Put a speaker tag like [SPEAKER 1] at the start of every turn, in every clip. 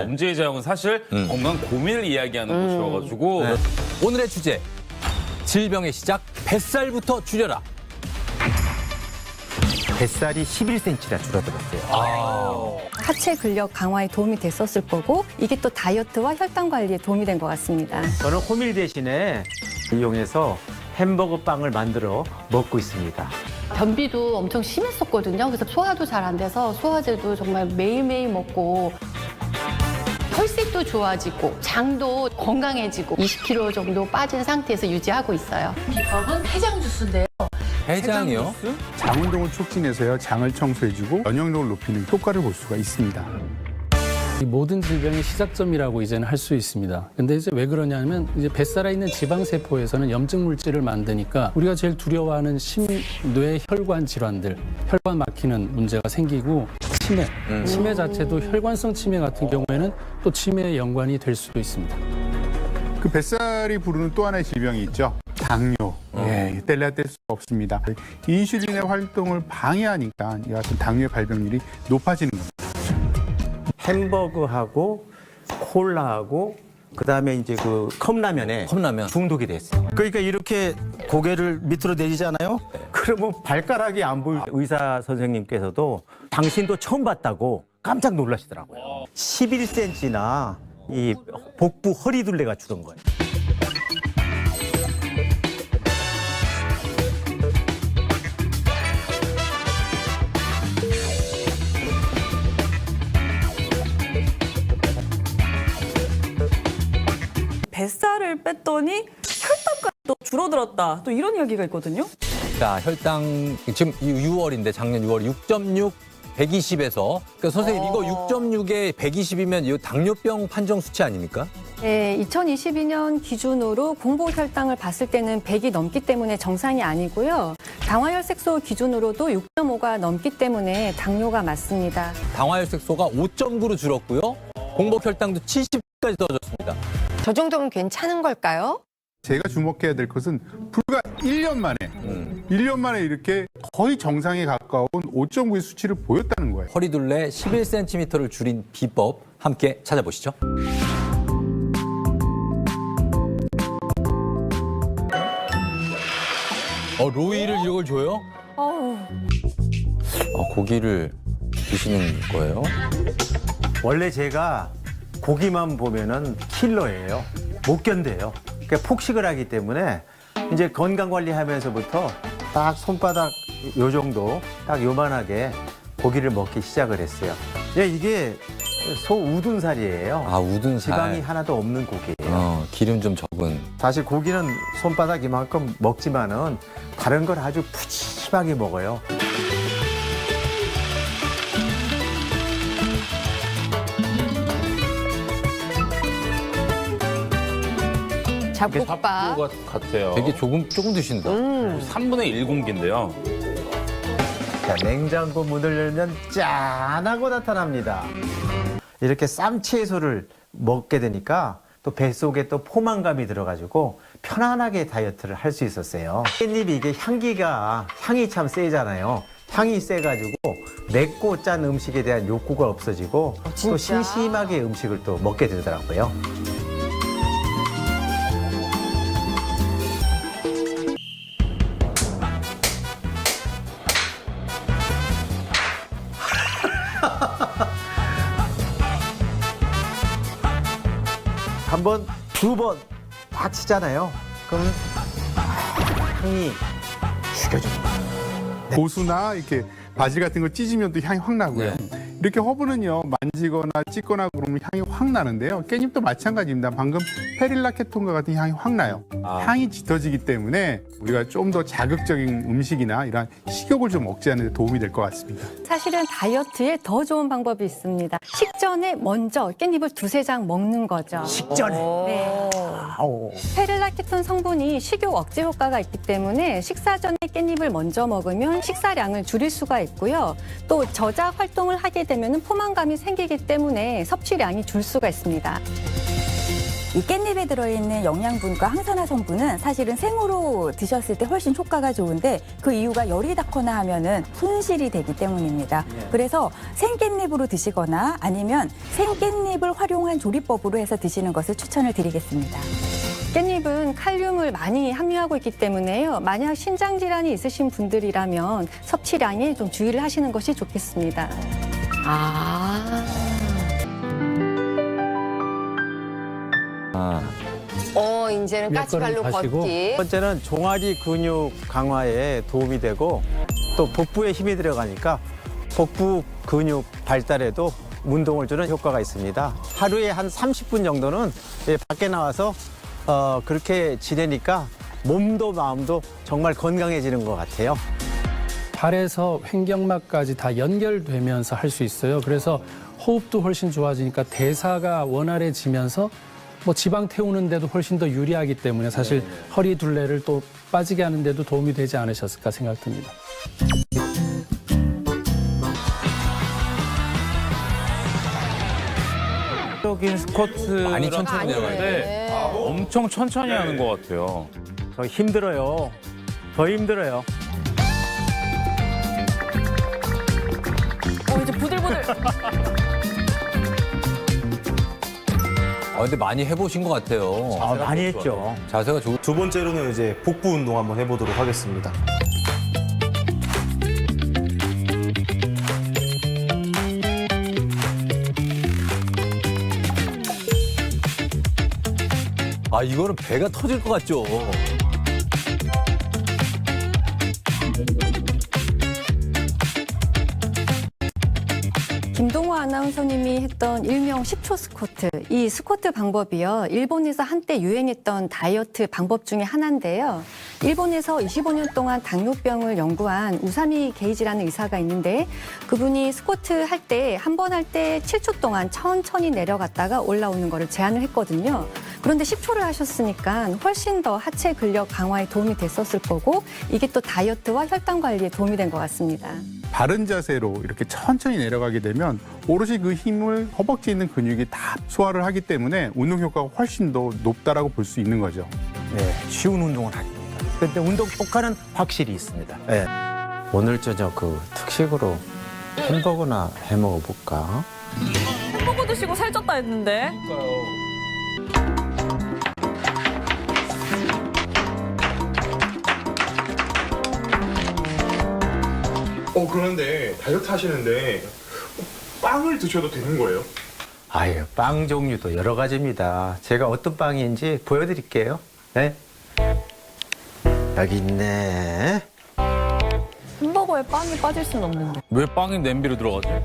[SPEAKER 1] 범죄의 제약은 사실 건강 고민을 이야기하는 것이어가지고
[SPEAKER 2] 오늘의 주제, 질병의 시작, 뱃살부터 줄여라.
[SPEAKER 3] 뱃살이 11cm나 줄어들었어요.
[SPEAKER 4] 하체 근력 강화에 도움이 됐었을 거고 이게 또 다이어트와 혈당 관리에 도움이 된 것 같습니다.
[SPEAKER 3] 저는 호밀 대신에 이용해서 햄버거 빵을 만들어 먹고 있습니다.
[SPEAKER 5] 변비도 엄청 심했었거든요. 그래서 소화도 잘 안 돼서 소화제도 정말 매일매일 먹고 혈색도 좋아지고 장도 건강해지고 20kg 정도 빠진 상태에서 유지하고 있어요.
[SPEAKER 6] 비법은 해장 주스인데요.
[SPEAKER 2] 해장이요?
[SPEAKER 7] 장 운동을 촉진해서요, 장을 청소해주고 면역력을 높이는 효과를 볼 수가 있습니다.
[SPEAKER 8] 이 모든 질병의 시작점이라고 이제는 할 수 있습니다. 근데 이제 왜 그러냐면 이제 뱃살에 있는 지방세포에서는 염증 물질을 만드니까 우리가 제일 두려워하는 심뇌 혈관 질환들, 혈관 막히는 문제가 생기고 치매 자체도 혈관성 치매 같은 경우에는 또 치매에 연관이 될 수도 있습니다.
[SPEAKER 7] 그 뱃살이 부르는 또 하나의 질병이 있죠. 당뇨. 예, 뗄래야 뗄 수가 없습니다. 인슐린의 활동을 방해하니까 이 같은 당뇨의 발병률이 높아지는 겁니다.
[SPEAKER 3] 햄버거하고 콜라하고 그다음에 이제 그 컵라면에
[SPEAKER 2] 컵라면.
[SPEAKER 3] 중독이 됐어요. 그러니까 이렇게 고개를 밑으로 내리잖아요. 그러면 발가락이 안 보일 의사 선생님께서도 당신도 처음 봤다고 깜짝 놀라시더라고요. 11cm나 이 복부 허리둘레가 줄은 거예요.
[SPEAKER 6] 뱃살을 뺐더니 혈당까지 또 줄어들었다. 또 이런 이야기가 있거든요.
[SPEAKER 2] 자, 혈당 지금 6월인데 작년 6월 6.6 120에서 그러니까 선생님 이거 6.6에 120이면 이 당뇨병 판정 수치 아닙니까?
[SPEAKER 4] 네, 2022년 기준으로 공복 혈당을 봤을 때는 100이 넘기 때문에 정상이 아니고요. 당화혈색소 기준으로도 6.5가 넘기 때문에 당뇨가 맞습니다.
[SPEAKER 2] 당화혈색소가 5.9로 줄었고요. 공복 혈당도 70까지 떨어졌습니다.
[SPEAKER 9] 저 정도면 괜찮은 걸까요?
[SPEAKER 7] 제가 주목해야 될 것은 불과 1년 만에 1년 만에 이렇게 거의 정상에 가까운 5.9의 수치를 보였다는 거예요.
[SPEAKER 2] 허리둘레 11cm를 줄인 비법 함께 찾아보시죠. 로이를 이걸 줘요? 고기를 드시는 거예요?
[SPEAKER 3] 원래 제가 고기만 보면은 킬러예요. 못 견뎌요. 그러니까 폭식을 하기 때문에 이제 건강 관리하면서부터 딱 손바닥 요 정도 딱 요만하게 고기를 먹기 시작을 했어요. 이게 소 우둔살이에요.
[SPEAKER 2] 아, 우둔살.
[SPEAKER 3] 지방이 하나도 없는 고기예요.
[SPEAKER 2] 기름 좀 적은.
[SPEAKER 3] 사실 고기는 손바닥 이만큼 먹지만은 다른 걸 아주 푸짐하게 먹어요.
[SPEAKER 9] 잡곡밥.
[SPEAKER 1] 같아요.
[SPEAKER 2] 되게 조금 드신다.
[SPEAKER 1] 3분의 1 공기인데요.
[SPEAKER 3] 자, 냉장고 문을 열면 짠하고 나타납니다. 이렇게 쌈채소를 먹게 되니까 또 뱃속에 또 포만감이 들어가지고 편안하게 다이어트를 할 수 있었어요. 깻잎이 이게 향이 참 세잖아요. 향이 세가지고 맵고 짠 음식에 대한 욕구가 없어지고 또 심심하게 음식을 또 먹게 되더라고요. 한 번, 두 번 딱 치잖아요. 그럼 향이 죽여줍니다.
[SPEAKER 7] 고수나 이렇게 바질 같은 거 찢으면 또 향이 확 나고요. 이렇게 허브는요, 만지거나 찢거나 그러면 향이 확 나는데요. 깻잎도 마찬가지입니다. 방금 페릴라케톤과 같은 향이 확 나요. 향이 짙어지기 때문에 우리가 좀 더 자극적인 음식이나 이런 식욕을 좀 억제하는 데 도움이 될 것 같습니다.
[SPEAKER 4] 사실은 다이어트에 더 좋은 방법이 있습니다. 식전에 먼저 깻잎을 두세 장 먹는 거죠.
[SPEAKER 3] 식전에.
[SPEAKER 4] 네. 페릴라케톤 성분이 식욕 억제 효과가 있기 때문에 식사 전에 깻잎을 먼저 먹으면 식사량을 줄일 수가 있고요. 또 저작 활동을 하게 되면 포만감이 생기기 때문에 섭취량이 줄 수가 있습니다.
[SPEAKER 10] 이 깻잎에 들어있는 영양분과 항산화 성분은 사실은 생으로 드셨을 때 훨씬 효과가 좋은데 그 이유가 열이 닿거나 하면은 손실이 되기 때문입니다. 그래서 생깻잎으로 드시거나 아니면 생깻잎을 활용한 조리법으로 해서 드시는 것을 추천을 드리겠습니다.
[SPEAKER 4] 깻잎은 칼륨을 많이 함유하고 있기 때문에요. 만약 신장 질환이 있으신 분들이라면 섭취량에 좀 주의를 하시는 것이 좋겠습니다.
[SPEAKER 9] 아. 이제는
[SPEAKER 8] 몇
[SPEAKER 9] 까치발로
[SPEAKER 8] 걸음 가시고.
[SPEAKER 9] 걷기.
[SPEAKER 3] 첫 번째는 종아리 근육 강화에 도움이 되고 또 복부에 힘이 들어가니까 복부 근육 발달에도 운동을 주는 효과가 있습니다. 하루에 한 30분 정도는 밖에 나와서 그렇게 지내니까 몸도 마음도 정말 건강해지는 것 같아요.
[SPEAKER 8] 발에서 횡격막까지 다 연결되면서 할 수 있어요. 그래서 호흡도 훨씬 좋아지니까 대사가 원활해지면서 뭐 지방 태우는데도 훨씬 더 유리하기 때문에 사실 허리 둘레를 또 빠지게 하는데도 도움이 되지 않으셨을까 생각됩니다.
[SPEAKER 1] 적인 스쿼트
[SPEAKER 2] 많이 천천히
[SPEAKER 1] 내려가는데 엄청 천천히 하는 것 같아요.
[SPEAKER 3] 더 힘들어요. 더 힘들어요.
[SPEAKER 6] 이제 부들부들.
[SPEAKER 2] 근데 많이 해보신 것 같아요.
[SPEAKER 3] 많이 했죠.
[SPEAKER 2] 자세가 좋.
[SPEAKER 11] 두 번째로는 이제 복부 운동 한번 해보도록 하겠습니다.
[SPEAKER 2] 이거는 배가 터질 것 같죠.
[SPEAKER 4] 김동호 아나운서님이 했던 일명 10초 스쿼트. 이 스쿼트 방법이요. 일본에서 한때 유행했던 다이어트 방법 중에 하나인데요. 일본에서 25년 동안 당뇨병을 연구한 우사미 게이지라는 의사가 있는데 그분이 스쿼트 할 때 한 번 할 때 7초 동안 천천히 내려갔다가 올라오는 거를 제안을 했거든요. 그런데 10초를 하셨으니까 훨씬 더 하체 근력 강화에 도움이 됐었을 거고 이게 또 다이어트와 혈당 관리에 도움이 된 것 같습니다.
[SPEAKER 7] 바른 자세로 이렇게 천천히 내려가게 되면 오롯이 그 힘을 허벅지에 있는 근육이 다 소화를 하기 때문에 운동 효과가 훨씬 더 높다라고 볼 수 있는 거죠.
[SPEAKER 3] 네, 쉬운 운동을 하십니다. 근데 운동 효과는 확실히 있습니다. 네. 오늘 저녁 그 특식으로 햄버거나 해 먹어볼까?
[SPEAKER 6] 햄버거 드시고 살쪘다 했는데.
[SPEAKER 11] 그런데 다이어트 하시는데 빵을 드셔도 되는 거예요?
[SPEAKER 3] 아유, 빵 종류도 여러 가지입니다. 제가 어떤 빵인지 보여드릴게요. 네. 여기 있네.
[SPEAKER 6] 햄버거에 빵이 빠질 수는 없는데.
[SPEAKER 1] 왜 빵이 냄비로 들어가죠?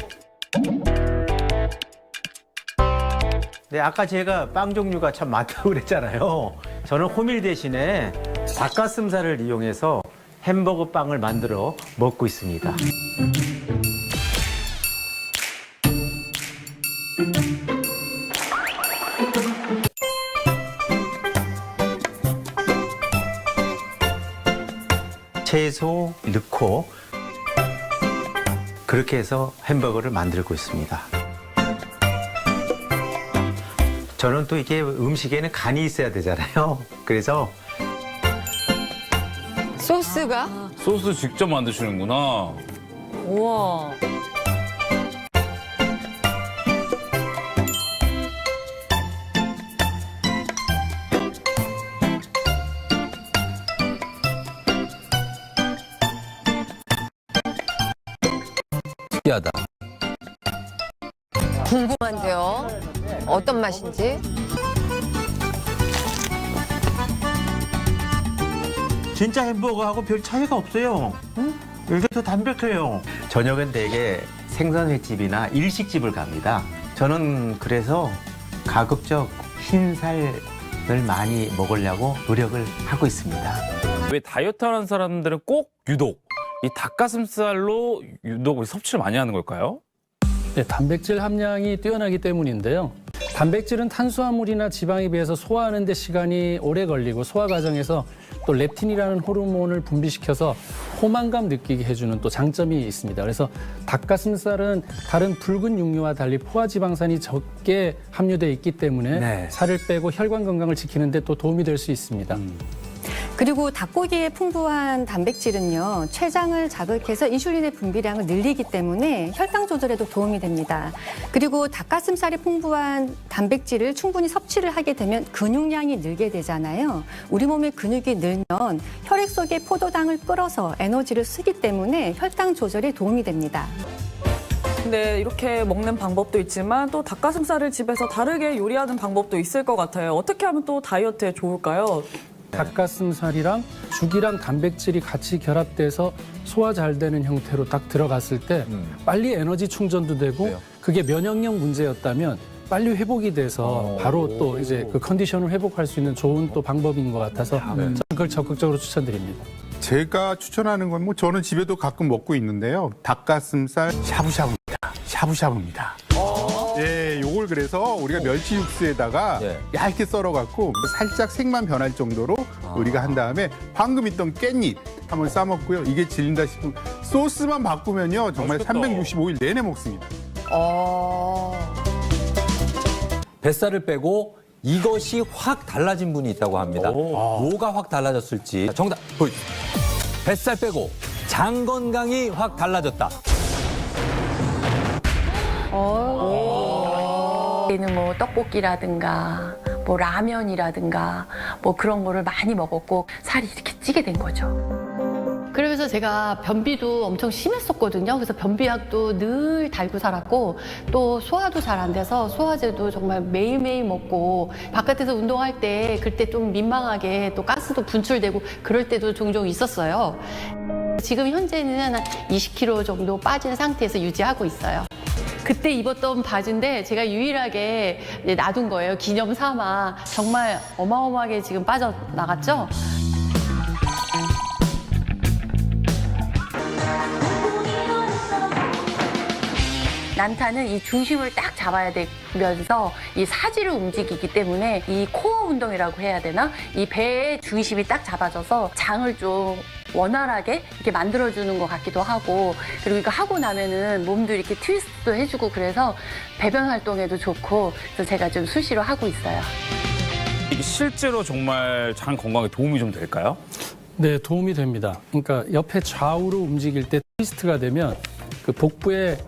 [SPEAKER 3] 네, 아까 제가 빵 종류가 참 많다고 그랬잖아요. 저는 호밀 대신에 닭가슴살을 이용해서 햄버거 빵을 만들어 먹고 있습니다. 채소 넣고 그렇게 해서 햄버거를 만들고 있습니다. 저는 또 이게 음식에는 간이 있어야 되잖아요. 그래서
[SPEAKER 9] 소스가?
[SPEAKER 1] 소스 직접 만드시는구나.
[SPEAKER 6] 우와.
[SPEAKER 2] 특이하다.
[SPEAKER 9] 궁금한데요. 어떤 맛인지.
[SPEAKER 3] 진짜 햄버거하고 별 차이가 없어요. 응? 이게 더 담백해요. 저녁은 대개 생선회집이나 일식집을 갑니다. 저는 그래서 가급적 흰살을 많이 먹으려고 노력을 하고 있습니다.
[SPEAKER 1] 왜 다이어트 하는 사람들은 꼭 유독 이 닭가슴살로 유독 섭취를 많이 하는 걸까요?
[SPEAKER 8] 네, 단백질 함량이 뛰어나기 때문인데요. 단백질은 탄수화물이나 지방에 비해서 소화하는 데 시간이 오래 걸리고 소화 과정에서 또 렙틴이라는 호르몬을 분비시켜서 포만감 느끼게 해주는 또 장점이 있습니다. 그래서 닭가슴살은 다른 붉은 육류와 달리 포화지방산이 적게 함유되어 있기 때문에
[SPEAKER 2] 네.
[SPEAKER 8] 살을 빼고 혈관 건강을 지키는 데 또 도움이 될 수 있습니다.
[SPEAKER 4] 그리고 닭고기의 풍부한 단백질은요, 췌장을 자극해서 인슐린의 분비량을 늘리기 때문에 혈당 조절에도 도움이 됩니다. 그리고 닭가슴살이 풍부한 단백질을 충분히 섭취를 하게 되면 근육량이 늘게 되잖아요. 우리 몸의 근육이 늘면 혈액 속에 포도당을 끌어서 에너지를 쓰기 때문에 혈당 조절에 도움이 됩니다.
[SPEAKER 6] 근데 이렇게 먹는 방법도 있지만 또 닭가슴살을 집에서 다르게 요리하는 방법도 있을 것 같아요. 어떻게 하면 또 다이어트에 좋을까요?
[SPEAKER 8] 닭가슴살이랑 죽이랑 단백질이 같이 결합돼서 소화 잘 되는 형태로 딱 들어갔을 때 빨리 에너지 충전도 되고
[SPEAKER 2] 그래요?
[SPEAKER 8] 그게 면역력 문제였다면 빨리 회복이 돼서 바로 또 이제 그 컨디션을 회복할 수 있는 좋은 또 방법인 것 같아서 저는 그걸 적극적으로 추천드립니다.
[SPEAKER 7] 제가 추천하는 건 뭐 저는 집에도 가끔 먹고 있는데요. 닭가슴살 샤브샤브입니다. 샤브샤브입니다. 예, 요걸 그래서 우리가 멸치 육수에다가
[SPEAKER 2] 예.
[SPEAKER 7] 얇게 썰어갖고 살짝 색만 변할 정도로 우리가 한 다음에 방금 있던 깻잎 한번 싸먹고요. 이게 질린다 싶으면 소스만 바꾸면요. 정말
[SPEAKER 1] 맛있겠다.
[SPEAKER 7] 365일 내내 먹습니다.
[SPEAKER 2] 뱃살을 빼고 이것이 확 달라진 분이 있다고 합니다. 뭐가 확 달라졌을지 정답 보여주세요. 뱃살 빼고 장 건강이 확 달라졌다.
[SPEAKER 5] 얘는 뭐 떡볶이라든가 뭐 라면이라든가 뭐 그런 거를 많이 먹었고 살이 이렇게 찌게 된 거죠. 그러면서 제가 변비도 엄청 심했었거든요. 그래서 변비약도 늘 달고 살았고 또 소화도 잘 안 돼서 소화제도 정말 매일매일 먹고 바깥에서 운동할 때 그때 좀 민망하게 또 가스도 분출되고 그럴 때도 종종 있었어요. 지금 현재는 한 20kg 정도 빠진 상태에서 유지하고 있어요. 그때 입었던 바지인데 제가 유일하게 놔둔 거예요. 기념 삼아. 정말 어마어마하게 지금 빠져나갔죠? 난타는 이 중심을 딱 잡아야 되면서 이 사지를 움직이기 때문에 이 코어 운동이라고 해야 되나? 이 배의 중심이 딱 잡아져서 장을 좀 원활하게 이렇게 만들어주는 것 같기도 하고 그리고 이거 하고 나면은 몸도 이렇게 트위스트도 해주고 그래서 배변 활동에도 좋고 그래서 제가 좀 수시로 하고 있어요.
[SPEAKER 1] 이게 실제로 정말 장 건강에 도움이 좀 될까요?
[SPEAKER 8] 네, 도움이 됩니다. 그러니까 옆에 좌우로 움직일 때 트위스트가 되면 그 복부에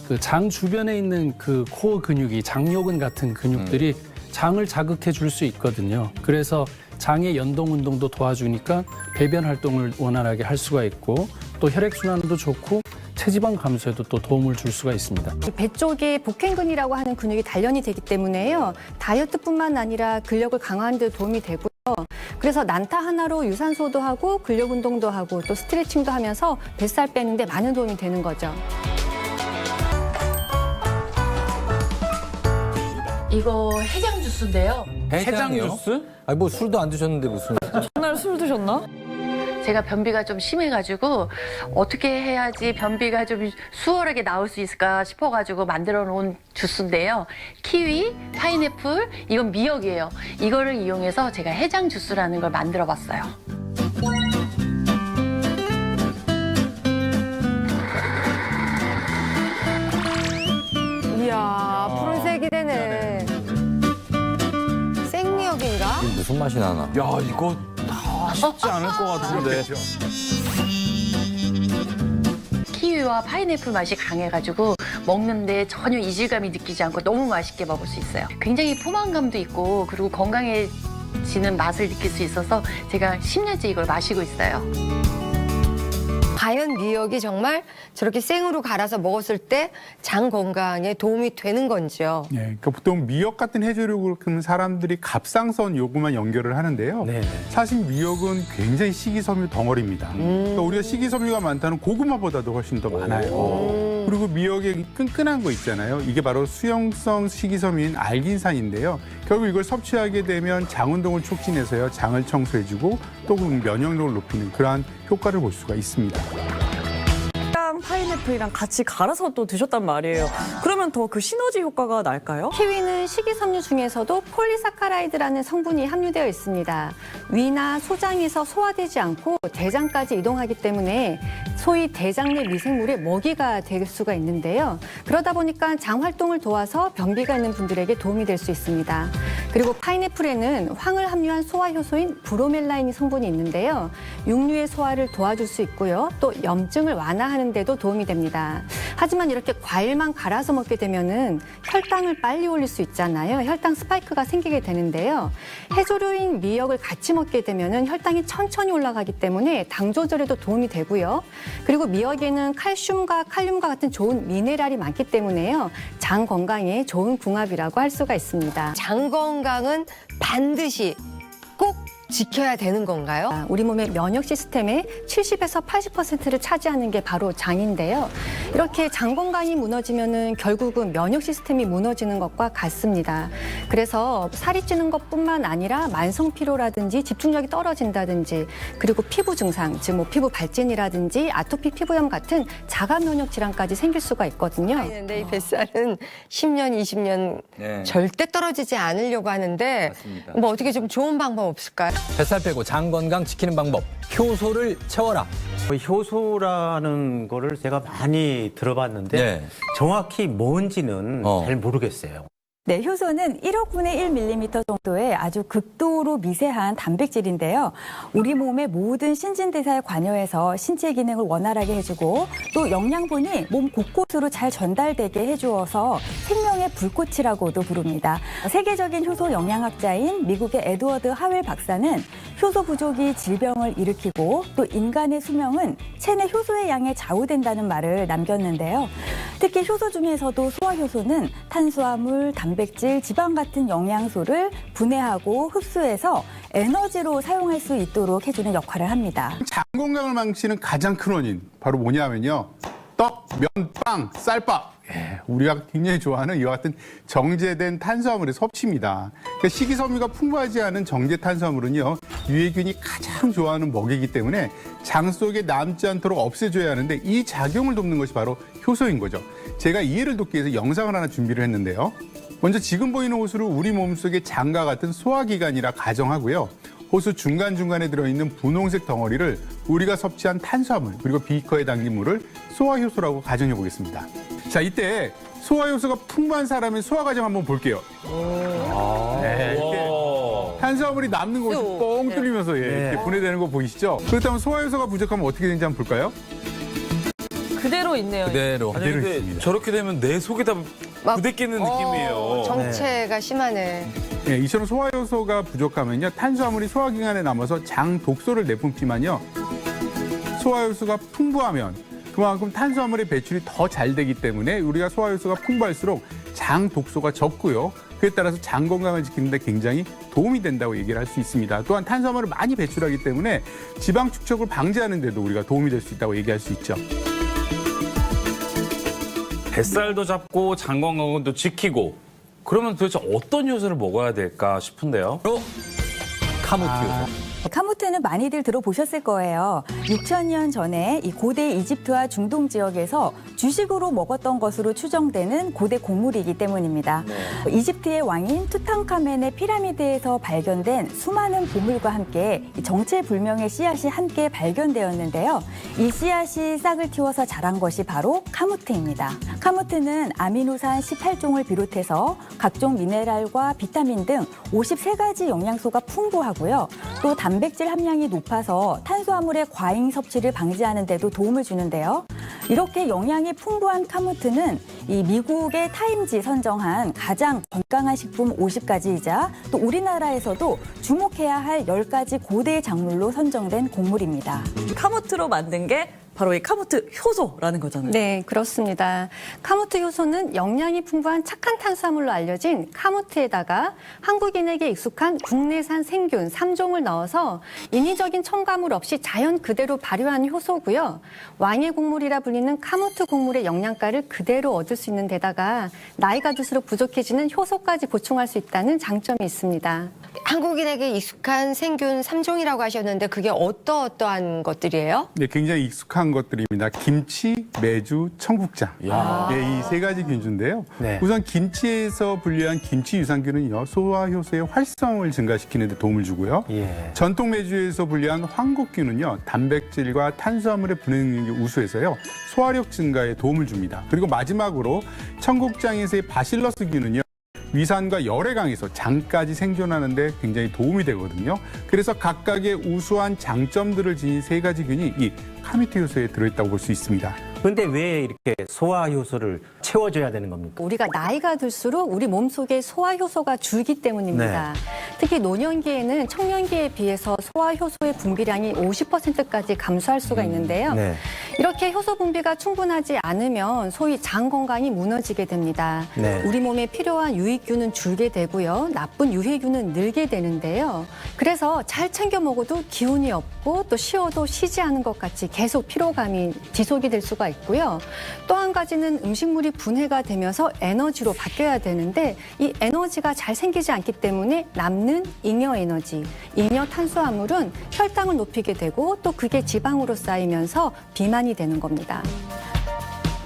[SPEAKER 8] 그 장 주변에 있는 그 코어 근육이 장요근 같은 근육들이 장을 자극해 줄 수 있거든요. 그래서 장의 연동 운동도 도와주니까 배변 활동을 원활하게 할 수가 있고 또 혈액순환도 좋고 체지방 감소에도 또 도움을 줄 수가 있습니다.
[SPEAKER 4] 배 쪽에 복행근이라고 하는 근육이 단련이 되기 때문에요. 다이어트뿐만 아니라 근력을 강화하는 데 도움이 되고요. 그래서 난타 하나로 유산소도 하고 근력 운동도 하고 또 스트레칭도 하면서 뱃살 빼는 데 많은 도움이 되는 거죠.
[SPEAKER 5] 이거 해장 주스인데요.
[SPEAKER 1] 해장 주스?
[SPEAKER 2] 아니 뭐 술도 안 드셨는데 무슨?
[SPEAKER 6] 전날 술 드셨나?
[SPEAKER 5] 제가 변비가 좀 심해가지고 어떻게 해야지 변비가 좀 수월하게 나올 수 있을까 싶어가지고 만들어 놓은 주스인데요. 키위, 파인애플, 이건 미역이에요. 이거를 이용해서 제가 해장 주스라는 걸 만들어 봤어요.
[SPEAKER 9] 이야, 푸른색이 되네. 생미역인가?
[SPEAKER 2] 이게 무슨 맛이 나나?
[SPEAKER 1] 야, 이거 다 쉽지 않을 것 같은데.
[SPEAKER 5] 키위와 파인애플 맛이 강해가지고 먹는데 전혀 이질감이 느끼지 않고 너무 맛있게 먹을 수 있어요. 굉장히 포만감도 있고 그리고 건강해지는 맛을 느낄 수 있어서 제가 10년째 이걸 마시고 있어요.
[SPEAKER 9] 과연 미역이 정말 저렇게 생으로 갈아서 먹었을 때 장 건강에 도움이 되는 건지요?
[SPEAKER 7] 예, 그러니까 보통 미역 같은 해조류를 끄는 사람들이 갑상선 요구만 연결을 하는데요.
[SPEAKER 2] 네.
[SPEAKER 7] 사실 미역은 굉장히 식이섬유 덩어리입니다. 그러니까 우리가 식이섬유가 많다는 고구마보다도 훨씬 더 많아요. 그리고 미역의 끈끈한 거 있잖아요. 이게 바로 수용성 식이섬유인 알긴산인데요. 결국 이걸 섭취하게 되면 장 운동을 촉진해서요. 장을 청소해주고 또 면역력을 높이는 그러한 효과를 볼 수가 있습니다.
[SPEAKER 6] 닭, 파인애플 파인애플이랑 같이 갈아서 또 드셨단 말이에요. 그러면 더 그 시너지 효과가 날까요?
[SPEAKER 4] 키위는 식이섬유 중에서도 폴리사카라이드라는 성분이 함유되어 있습니다. 위나 소장에서 소화되지 않고 대장까지 이동하기 때문에 소위 대장 내 미생물의 먹이가 될 수가 있는데요. 그러다 보니까 장 활동을 도와서 변비가 있는 분들에게 도움이 될 수 있습니다. 그리고 파인애플에는 황을 함유한 소화 효소인 브로멜라인 성분이 있는데요. 육류의 소화를 도와줄 수 있고요. 또 염증을 완화하는 데도 도움이 됩니다. 하지만 이렇게 과일만 갈아서 먹게 되면은 혈당을 빨리 올릴 수 있잖아요. 혈당 스파이크가 생기게 되는데요. 해조류인 미역을 같이 먹게 되면은 혈당이 천천히 올라가기 때문에 당 조절에도 도움이 되고요. 그리고 미역에는 칼슘과 칼륨과 같은 좋은 미네랄이 많기 때문에요. 장 건강에 좋은 궁합이라고 할 수가 있습니다.
[SPEAKER 9] 장 건강은 반드시 꼭 지켜야 되는 건가요?
[SPEAKER 4] 우리 몸의 면역 시스템의 70에서 80%를 차지하는 게 바로 장인데요. 이렇게 장 건강이 무너지면은 결국은 면역 시스템이 무너지는 것과 같습니다. 그래서 살이 찌는 것뿐만 아니라 만성 피로라든지 집중력이 떨어진다든지 그리고 피부 증상, 즉 뭐 피부 발진이라든지 아토피 피부염 같은 자가 면역 질환까지 생길 수가 있거든요.
[SPEAKER 9] 근데 이 뱃살은 10년, 20년
[SPEAKER 2] 네.
[SPEAKER 9] 절대 떨어지지 않으려고 하는데
[SPEAKER 2] 맞습니다.
[SPEAKER 9] 뭐 어떻게 좀 좋은 방법 없을까요?
[SPEAKER 2] 뱃살 빼고 장 건강 지키는 방법. 효소를 채워라.
[SPEAKER 3] 효소라는 거를 제가 많이 들어봤는데
[SPEAKER 2] 네.
[SPEAKER 3] 정확히 뭔지는 잘 모르겠어요.
[SPEAKER 10] 네, 효소는 1억 분의 1mm 정도의 아주 극도로 미세한 단백질인데요. 우리 몸의 모든 신진대사에 관여해서 신체 기능을 원활하게 해주고 또 영양분이 몸 곳곳으로 잘 전달되게 해주어서 생명의 불꽃이라고도 부릅니다. 세계적인 효소 영양학자인 미국의 에드워드 하웰 박사는 효소 부족이 질병을 일으키고 또 인간의 수명은 체내 효소의 양에 좌우된다는 말을 남겼는데요. 특히 효소 중에서도 소화효소는 탄수화물, 단백질, 지방 같은 영양소를 분해하고 흡수해서 에너지로 사용할 수 있도록 해주는 역할을 합니다.
[SPEAKER 7] 장 건강을 망치는 가장 큰 원인 바로 뭐냐면요. 떡, 면, 빵, 쌀밥. 우리가 굉장히 좋아하는 이와 같은 정제된 탄수화물의 섭취입니다. 그러니까 식이섬유가 풍부하지 않은 정제 탄수화물은요. 유해균이 가장 좋아하는 먹이기 때문에 장 속에 남지 않도록 없애줘야 하는데 이 작용을 돕는 것이 바로 효소인 거죠. 제가 이해를 돕기 위해서 영상을 하나 준비를 했는데요. 먼저 지금 보이는 호수를 우리 몸속의 장과 같은 소화기관이라 가정하고요. 호수 중간중간에 들어있는 분홍색 덩어리를 우리가 섭취한 탄수화물 그리고 비커에 담긴 물을 소화효소라고 가정해 보겠습니다. 자, 이때 소화효소가 풍부한 사람의 소화 과정 한번 볼게요. 네, 이렇게 탄수화물이 남는 곳이 뻥 뚫리면서 이렇게 분해되는 거 보이시죠? 그렇다면 소화효소가 부족하면 어떻게 되는지 한번 볼까요?
[SPEAKER 6] 그대로 있네요.
[SPEAKER 2] 그대로.
[SPEAKER 1] 아니, 근데 저렇게 되면 내 속이 다 부대끼는 느낌이에요.
[SPEAKER 9] 정체가 심하네.
[SPEAKER 7] 네, 이처럼 소화효소가 부족하면요. 탄수화물이 소화기관에 남아서 장 독소를 내뿜지만요. 소화효소가 풍부하면 그만큼 탄수화물의 배출이 더 잘 되기 때문에 우리가 소화효소가 풍부할수록 장 독소가 적고요. 그에 따라서 장 건강을 지키는 데 굉장히 도움이 된다고 얘기를 할 수 있습니다. 또한 탄수화물을 많이 배출하기 때문에 지방 축적을 방지하는 데도 우리가 도움이 될 수 있다고 얘기할 수 있죠.
[SPEAKER 1] 뱃살도 잡고 장 건강도 지키고 그러면 도대체 어떤 효소를 먹어야 될까 싶은데요.
[SPEAKER 2] 바로 카무트 효소.
[SPEAKER 10] 카무트는 많이들 들어보셨을 거예요. 6,000년 전에 이 고대 이집트와 중동 지역에서 주식으로 먹었던 것으로 추정되는 고대 곡물이기 때문입니다. 이집트의 왕인 투탕카멘의 피라미드에서 발견된 수많은 보물과 함께 정체불명의 씨앗이 함께 발견되었는데요. 이 씨앗이 싹을 틔워서 자란 것이 바로 카무트입니다. 카무트는 아미노산 18종을 비롯해서 각종 미네랄과 비타민 등 53가지 영양소가 풍부하고요. 또 단백질 함량이 높아서 탄수화물의 과잉 섭취를 방지하는 데도 도움을 주는데요. 이렇게 영양이 풍부한 카무트는 이 미국의 타임지 선정한 가장 건강한 식품 50가지이자 또 우리나라에서도 주목해야 할 10가지 고대 작물로 선정된 곡물입니다.
[SPEAKER 6] 카무트로 만든 게 바로 이 카무트 효소라는 거잖아요.
[SPEAKER 4] 네, 그렇습니다. 카무트 효소는 영양이 풍부한 착한 탄수화물로 알려진 카무트에다가 한국인에게 익숙한 국내산 생균 3종을 넣어서 인위적인 첨가물 없이 자연 그대로 발효한 효소고요. 왕의 곡물이라 불리는 카무트 곡물의 영양가를 그대로 얻을 수 있는 데다가 나이가 들수록 부족해지는 효소까지 보충할 수 있다는 장점이 있습니다.
[SPEAKER 9] 한국인에게 익숙한 생균 3종이라고 하셨는데 그게 어떠한 것들이에요?
[SPEAKER 7] 네, 굉장히 익숙한 것들입니다. 김치, 메주, 청국장. 네, 이 세 가지 균주인데요.
[SPEAKER 3] 네.
[SPEAKER 7] 우선 김치에서 분리한 김치 유산균은요, 소화효소의 활성을 증가시키는 데 도움을 주고요.
[SPEAKER 3] 예.
[SPEAKER 7] 전통 메주에서 분리한 황곡균은요, 단백질과 탄수화물의 분해 능력이 우수해서요, 소화력 증가에 도움을 줍니다. 그리고 마지막으로 청국장에서의 바실러스균은요, 위산과 열에 강해서 장까지 생존하는 데 굉장히 도움이 되거든요. 그래서 각각의 우수한 장점들을 지닌 세 가지 균이 이 카미트 효소에 들어있다고 볼 수 있습니다.
[SPEAKER 3] 근데 왜 이렇게 소화 효소를 채워줘야 되는 겁니까?
[SPEAKER 4] 우리가 나이가 들수록 우리 몸속에 소화효소가 줄기 때문입니다. 특히 노년기에는 청년기에 비해서 소화효소의 분비량이 50%까지 감소할 수가 있는데요.
[SPEAKER 3] 네.
[SPEAKER 4] 이렇게 효소 분비가 충분하지 않으면 소위 장 건강이 무너지게 됩니다.
[SPEAKER 3] 네.
[SPEAKER 4] 우리 몸에 필요한 유익균은 줄게 되고요. 나쁜 유해균은 늘게 되는데요. 그래서 잘 챙겨 먹어도 기운이 없고 또 쉬어도 쉬지 않은 것 같이 계속 피로감이 지속이 될 수가 있고요. 또 한 가지는 음식물이 분해가 되면서 에너지로 바뀌어야 되는데 이 에너지가 잘 생기지 않기 때문에 남는 잉여 에너지, 잉여 탄수화물은 혈당을 높이게 되고 또 그게 지방으로 쌓이면서 비만이 되는 겁니다.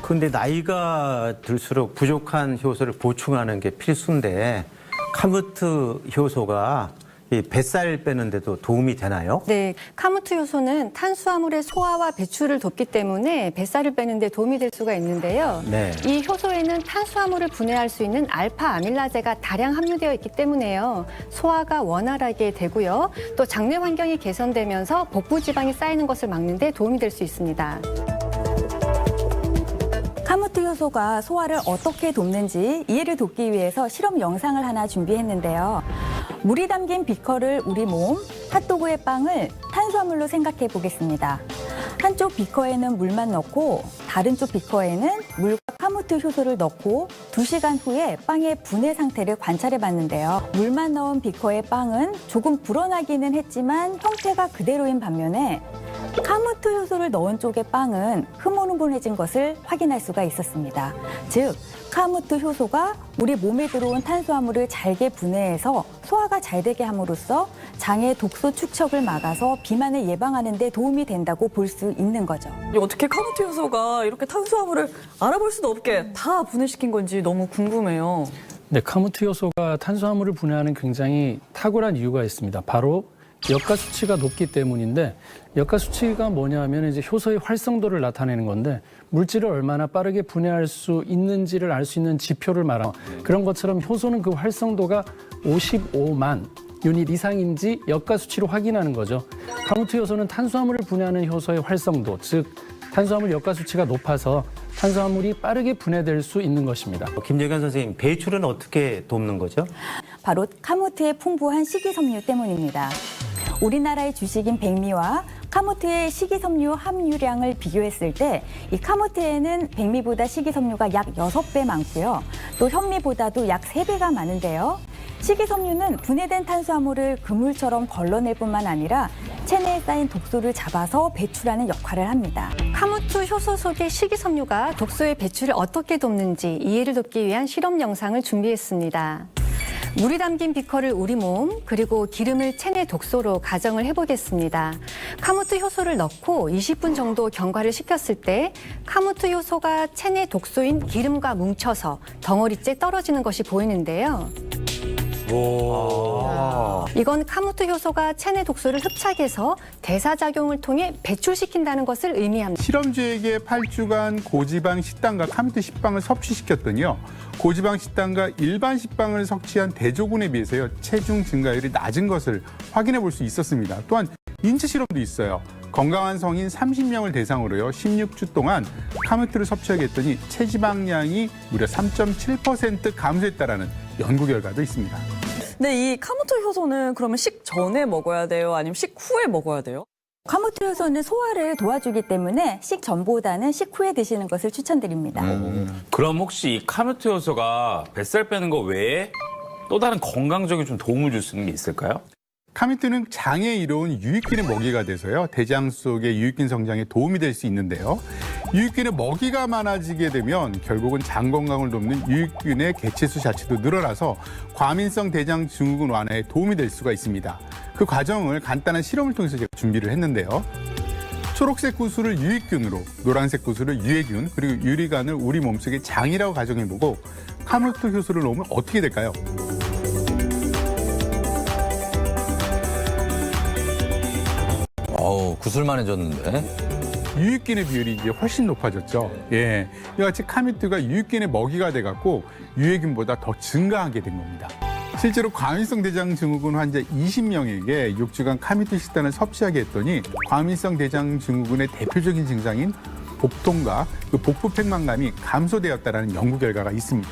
[SPEAKER 3] 근데 나이가 들수록 부족한 효소를 보충하는 게 필수인데 카무트 효소가 이 뱃살 빼는데도 도움이 되나요?
[SPEAKER 4] 네, 카무트 효소는 탄수화물의 소화와 배출을 돕기 때문에 뱃살을 빼는 데 도움이 될 수가 있는데요.
[SPEAKER 3] 네.
[SPEAKER 4] 이 효소에는 탄수화물을 분해할 수 있는 알파 아밀라제가 다량 함유되어 있기 때문에요. 소화가 원활하게 되고요. 또 장내 환경이 개선되면서 복부 지방이 쌓이는 것을 막는 데 도움이 될 수 있습니다.
[SPEAKER 10] 카무트 효소가 소화를 어떻게 돕는지 이해를 돕기 위해서 실험 영상을 하나 준비했는데요. 물이 담긴 비커를 우리 몸, 핫도그의 빵을 탄수화물로 생각해 보겠습니다. 한쪽 비커에는 물만 넣고 다른 쪽 비커에는 물과 카무트 효소를 넣고 2시간 후에 빵의 분해 상태를 관찰해 봤는데요. 물만 넣은 비커의 빵은 조금 불어나기는 했지만 형태가 그대로인 반면에 카무트 효소를 넣은 쪽의 빵은 흐물흐물해진 것을 확인할 수가 있었습니다. 즉, 카무트 효소가 우리 몸에 들어온 탄수화물을 잘게 분해해서 소화가 잘 되게 함으로써 장의 독소 축적을 막아서 비만을 예방하는 데 도움이 된다고 볼 수 있는 거죠.
[SPEAKER 6] 어떻게 카무트 효소가 이렇게 탄수화물을 알아볼 수도 없게 다 분해시킨 건지 너무 궁금해요.
[SPEAKER 8] 네, 카무트 효소가 탄수화물을 분해하는 굉장히 탁월한 이유가 있습니다. 바로 역가 수치가 높기 때문인데 역가 수치가 뭐냐면 이제 효소의 활성도를 나타내는 건데 물질을 얼마나 빠르게 분해할 수 있는지를 알 수 있는 지표를 말하는 그런 것처럼 효소는 그 활성도가 55만 유닛 이상인지 역가 수치로 확인하는 거죠. 카무트 효소는 탄수화물을 분해하는 효소의 활성도, 즉 탄수화물 역가 수치가 높아서 탄수화물이 빠르게 분해될 수 있는 것입니다.
[SPEAKER 3] 김정현 선생님, 배출은 어떻게 돕는 거죠?
[SPEAKER 10] 바로 카무트의 풍부한 식이섬유 때문입니다. 우리나라의 주식인 백미와 카무트의 식이섬유 함유량을 비교했을 때 이 카무트에는 백미보다 식이섬유가 약 6배 많고요. 또 현미보다도 약 3배가 많은데요. 식이섬유는 분해된 탄수화물을 그물처럼 걸러낼 뿐만 아니라 체내에 쌓인 독소를 잡아서 배출하는 역할을 합니다.
[SPEAKER 4] 카무트 효소 속의 식이섬유가 독소의 배출을 어떻게 돕는지 이해를 돕기 위한 실험 영상을 준비했습니다. 물이 담긴 비커를 우리 몸, 그리고 기름을 체내 독소로 가정을 해보겠습니다. 카무트 효소를 넣고 20분 정도 경과를 시켰을 때 카무트 효소가 체내 독소인 기름과 뭉쳐서 덩어리째 떨어지는 것이 보이는데요. 이건 카무트 효소가 체내 독소를 흡착해서 대사작용을 통해 배출시킨다는 것을 의미합니다.
[SPEAKER 7] 실험주에게 8주간 고지방 식단과 카미트 식빵을 섭취시켰더니요. 고지방 식단과 일반 식빵을 섭취한 대조군에 비해서요. 체중 증가율이 낮은 것을 확인해 볼 수 있었습니다. 또한 인체 실험도 있어요. 건강한 성인 30명을 대상으로요. 16주 동안 카미트를 섭취하게 했더니 체지방량이 무려 3.7% 감소했다라는 연구 결과도 있습니다.
[SPEAKER 6] 근데 이 카무트 효소는 그러면 식전에 먹어야 돼요? 아니면 식후에 먹어야 돼요?
[SPEAKER 10] 카무트 효소는 소화를 도와주기 때문에 식전보다는 식후에 드시는 것을 추천드립니다.
[SPEAKER 1] 그럼 혹시 이 카무트 효소가 뱃살 빼는 거 외에 또 다른 건강적인 좀 도움을 줄 수 있는 게 있을까요?
[SPEAKER 7] 카미트는 장에 이로운 유익균의 먹이가 돼서요. 대장 속의 유익균 성장에 도움이 될 수 있는데요. 유익균의 먹이가 많아지게 되면 결국은 장 건강을 돕는 유익균의 개체수 자체도 늘어나서 과민성 대장 증후군 완화에 도움이 될 수가 있습니다. 그 과정을 간단한 실험을 통해서 제가 준비를 했는데요. 초록색 구슬을 유익균으로, 노란색 구슬을 유해균, 그리고 유리관을 우리 몸속의 장이라고 가정해보고 카모트 효소를 넣으면 어떻게 될까요?
[SPEAKER 2] 구슬만 해줬는데.
[SPEAKER 7] 유익균의 비율이 이제 훨씬 높아졌죠. 예, 이와 같이 카미트가 유익균의 먹이가 돼갖고 유해균보다 더 증가하게 된 겁니다. 실제로 과민성 대장 증후군 환자 20명에게 6주간 카미트 식단을 섭취하게 했더니 과민성 대장 증후군의 대표적인 증상인 복통과 그 복부 팽만감이 감소되었다는 연구 결과가 있습니다.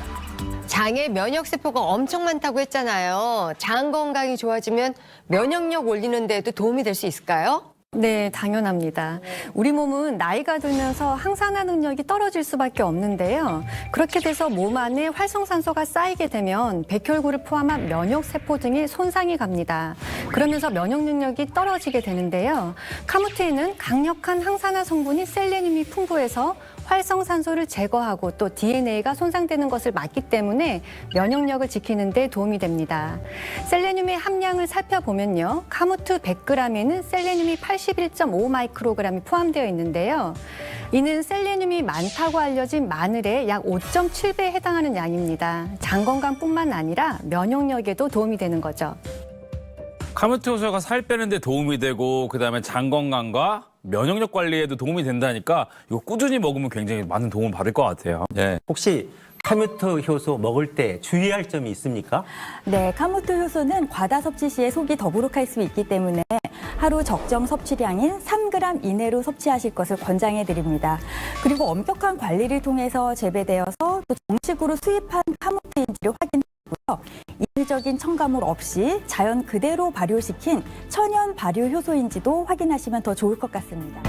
[SPEAKER 9] 장에 면역세포가 엄청 많다고 했잖아요. 장 건강이 좋아지면 면역력 올리는 데에도 도움이 될 수 있을까요?
[SPEAKER 4] 네, 당연합니다. 우리 몸은 나이가 들면서 항산화 능력이 떨어질 수밖에 없는데요. 그렇게 돼서 몸 안에 활성산소가 쌓이게 되면 백혈구를 포함한 면역세포 등이 손상이 갑니다. 그러면서 면역 능력이 떨어지게 되는데요. 카무트에는 강력한 항산화 성분인 셀레늄이 풍부해서 활성산소를 제거하고 또 DNA가 손상되는 것을 막기 때문에 면역력을 지키는 데 도움이 됩니다. 셀레늄의 함량을 살펴보면요. 카무트 100g에는 셀레늄이 81.5 마이크로그램이 포함되어 있는데요. 이는 셀레늄이 많다고 알려진 마늘의 약 5.7배에 해당하는 양입니다. 장 건강뿐만 아니라 면역력에도 도움이 되는 거죠.
[SPEAKER 1] 카모트 효소가 살 빼는 데 도움이 되고 그다음에 장 건강과 면역력 관리에도 도움이 된다니까 이거 꾸준히 먹으면 굉장히 많은 도움을 받을 것 같아요.
[SPEAKER 2] 네.
[SPEAKER 3] 혹시 카뮤트 효소 먹을 때 주의할 점이 있습니까?
[SPEAKER 10] 네, 카모트 효소는 과다 섭취 시에 속이 더부룩할 수 있기 때문에 하루 적정 섭취량인 3g 이내로 섭취하실 것을 권장해 드립니다. 그리고 엄격한 관리를 통해서 재배되어서 또 정식으로 수입한 카모트인지를 확인하고요. 인위적인 첨가물 없이 자연 그대로 발효시킨 천연 발효 효소인지도 확인하시면 더 좋을 것 같습니다.